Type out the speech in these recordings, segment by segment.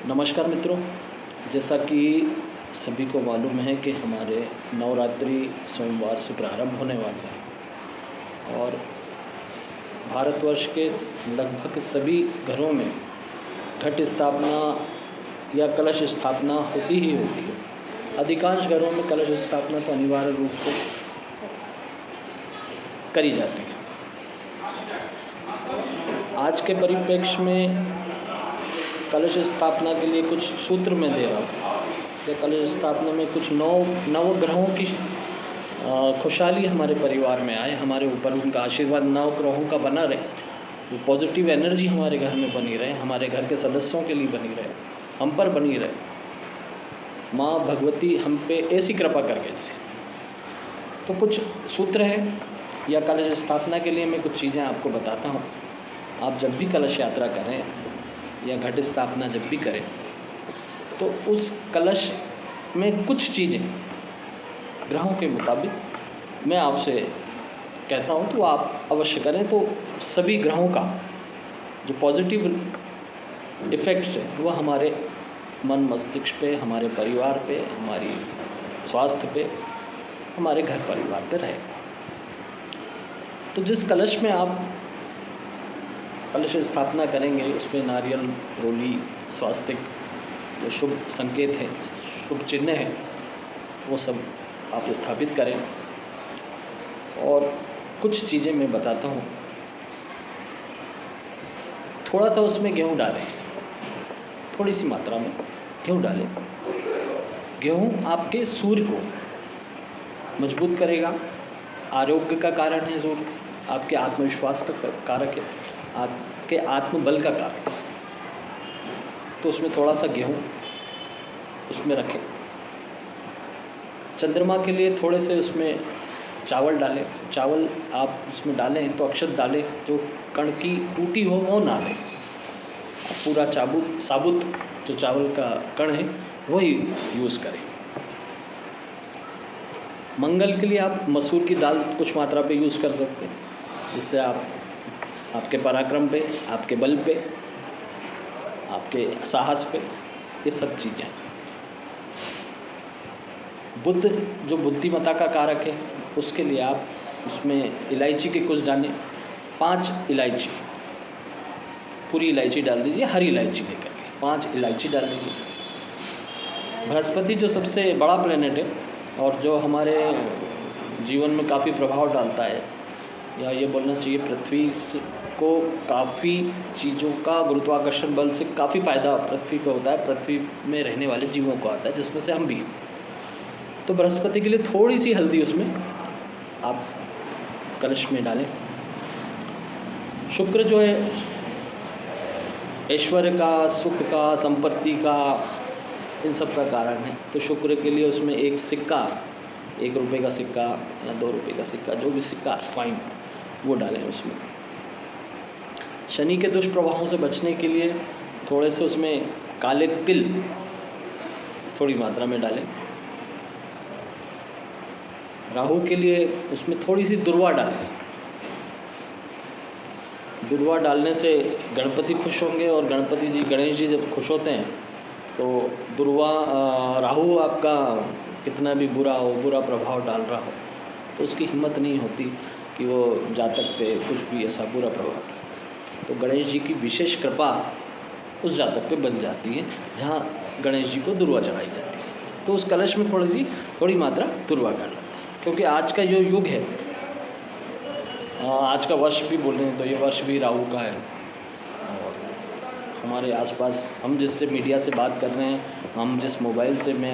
नमस्कार मित्रों। जैसा कि सभी को मालूम है कि हमारे नवरात्रि सोमवार से प्रारंभ होने वाले हैं और भारतवर्ष के लगभग सभी घरों में घट स्थापना या कलश स्थापना होती ही होती है। अधिकांश घरों में कलश स्थापना तो अनिवार्य रूप से करी जाती है। आज के परिप्रेक्ष्य में कलश स्थापना के लिए कुछ सूत्र मैं दे रहा हूँ या कलश स्थापना में कुछ नवग्रहों की खुशहाली हमारे परिवार में आए, हमारे ऊपर उनका आशीर्वाद नवग्रहों का बना रहे, वो पॉजिटिव एनर्जी हमारे घर में बनी रहे, हमारे घर के सदस्यों के लिए बनी रहे, हम पर बनी रहे, माँ भगवती हम पे ऐसी कृपा करके जाए। तो कुछ सूत्र हैं या कलश स्थापना के लिए मैं कुछ चीज़ें आपको बताता हूँ। आप जब भी कलश यात्रा करें या घट स्थापना जब भी करें तो उस कलश में कुछ चीज़ें ग्रहों के मुताबिक मैं आपसे कहता हूँ तो आप अवश्य करें। तो सभी ग्रहों का जो पॉजिटिव इफ़ेक्ट्स है वह हमारे मन मस्तिष्क पे, हमारे परिवार पे, हमारी स्वास्थ्य पे, हमारे घर परिवार पे रहे। तो जिस कलश में आप कलश स्थापना करेंगे उसमें नारियल, रोली, स्वास्तिक, जो शुभ संकेत हैं, शुभ चिन्ह हैं, वो सब आप स्थापित करें। और कुछ चीज़ें मैं बताता हूँ। थोड़ा सा उसमें गेहूँ डालें, थोड़ी सी मात्रा में गेहूँ डालें। गेहूँ आपके सूर्य को मजबूत करेगा, आरोग्य का कारण है सूर्य, आपके आत्मविश्वास का कारक है, आपके आत्मबल का कारक है। तो उसमें थोड़ा सा गेहूँ उसमें रखें। चंद्रमा के लिए थोड़े से उसमें चावल डालें। चावल आप उसमें डालें तो अक्षत डालें, जो कण की टूटी हो वो ना लें। पूरा साबुत जो चावल का कण है वही यूज़ करें। मंगल के लिए आप मसूर की दाल कुछ मात्रा पे यूज़ कर सकते हैं, जिससे आपके पराक्रम पे, आपके बल पे, आपके साहस पे, ये सब चीज़ें। बुध जो बुद्धिमत्ता का कारक है उसके लिए आप उसमें इलायची के कुछ दाने, 5 इलायची, पूरी इलायची डाल दीजिए, हरी इलायची लेकर के 5 इलायची डाल दीजिए। बृहस्पति जो सबसे बड़ा प्लेनेट है और जो हमारे जीवन में काफ़ी प्रभाव डालता है, या ये बोलना चाहिए पृथ्वी को काफ़ी चीज़ों का गुरुत्वाकर्षण बल से काफ़ी फ़ायदा पृथ्वी को होता है, पृथ्वी में रहने वाले जीवों को आता है, जिसमें से हम भी। तो बृहस्पति के लिए थोड़ी सी हल्दी उसमें आप कलश में डालें। शुक्र जो है ऐश्वर्य का, सुख का, संपत्ति का, इन सब का कारण है। तो शुक्र के लिए उसमें एक सिक्का, 1 रुपये का सिक्का या 2 रुपये का सिक्का, जो भी सिक्का कॉइन, वो डालें उसमें। शनि के दुष्प्रभावों से बचने के लिए थोड़े से उसमें काले तिल थोड़ी मात्रा में डालें। राहु के लिए उसमें थोड़ी सी दुर्वा डालें। दुर्वा डालने से गणपति खुश होंगे और गणपति जी, गणेश जी जब खुश होते हैं तो राहु आपका कितना भी बुरा प्रभाव डाल रहा हो तो उसकी हिम्मत नहीं होती कि वो जातक पे कुछ भी ऐसा बुरा प्रभाव डाले। तो गणेश जी की विशेष कृपा उस जातक पे बन जाती है जहाँ गणेश जी को दुर्वा चढ़ाई जाती है। तो उस कलश में थोड़ी मात्रा दुर्वा डाल लेते हैं, क्योंकि आज का जो युग है, आज का वर्ष भी बोल रहे हैं तो ये वर्ष भी राहु का है। और हमारे आसपास हम जिससे मीडिया से बात कर रहे हैं, हम जिस मोबाइल से मैं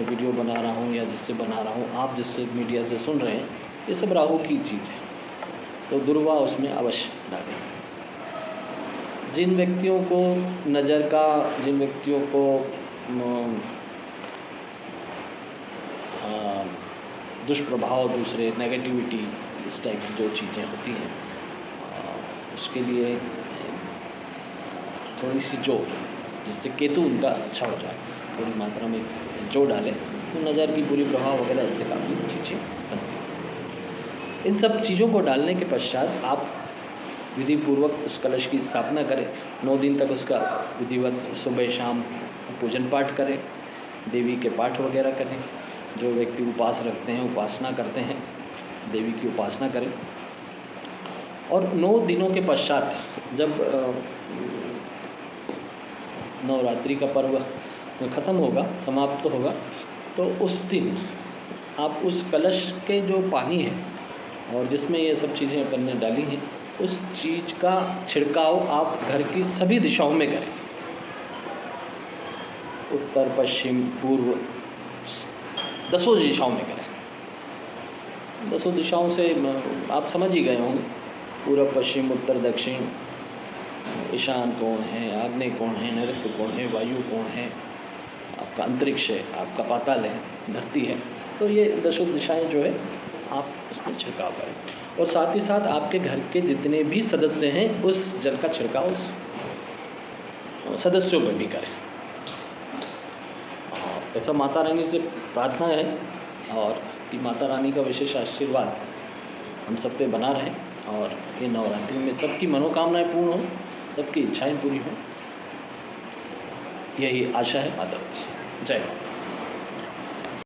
वीडियो बना रहा हूँ या जिससे बना रहा हूँ, आप जिससे मीडिया से सुन रहे हैं, ये सब राहु की चीज़ है। तो दुर्वा उसमें अवश्य डालें। जिन व्यक्तियों को नज़र का, जिन व्यक्तियों को दुष्प्रभाव, दूसरे नेगेटिविटी, इस टाइप की जो चीज़ें होती हैं, उसके लिए थोड़ी सी जौ, जिससे केतु उनका अच्छा हो जाए, थोड़ी मात्रा में जौ डालें तो नज़र की बुरी प्रभाव वगैरह इससे काफ़ी चीज़ें बनती हैं। इन सब चीज़ों को डालने के पश्चात आप विधि पूर्वक उस कलश की स्थापना करें। 9 दिन तक उसका विधिवत सुबह शाम पूजन पाठ करें, देवी के पाठ वगैरह करें। जो व्यक्ति उपवास रखते हैं, उपासना करते हैं, देवी की उपासना करें। और 9 दिनों के पश्चात जब नवरात्रि का पर्व ख़त्म होगा, समाप्त होगा, तो उस दिन आप उस कलश के जो पानी है और जिसमें ये सब चीज़ें अपन ने डाली हैं, उस चीज़ का छिड़काव आप घर की सभी दिशाओं में करें। उत्तर, पश्चिम, पूर्व, 10 दिशाओं में करें। 10 दिशाओं से आप समझ ही गए होंगे, पूर्व, पश्चिम, उत्तर, दक्षिण, ईशान कौन है, आग्नेय कौन है, नैऋत्य कौन है, वायु कौन है, आपका अंतरिक्ष है, आपका पाताल है, धरती है। तो ये 10 दिशाएं जो है आप उसमें छिड़काव करें। और साथ ही साथ आपके घर के जितने भी सदस्य हैं उस जल का छिड़काव उस सदस्यों पर भी करें। ऐसा माता रानी से प्रार्थना है और कि माता रानी का विशेष आशीर्वाद हम सब पे बना रहे और ये नवरात्रि में सबकी मनोकामनाएं पूर्ण हो, सबकी इच्छाएं पूरी हों, यही आशा है माता जी। जय माता।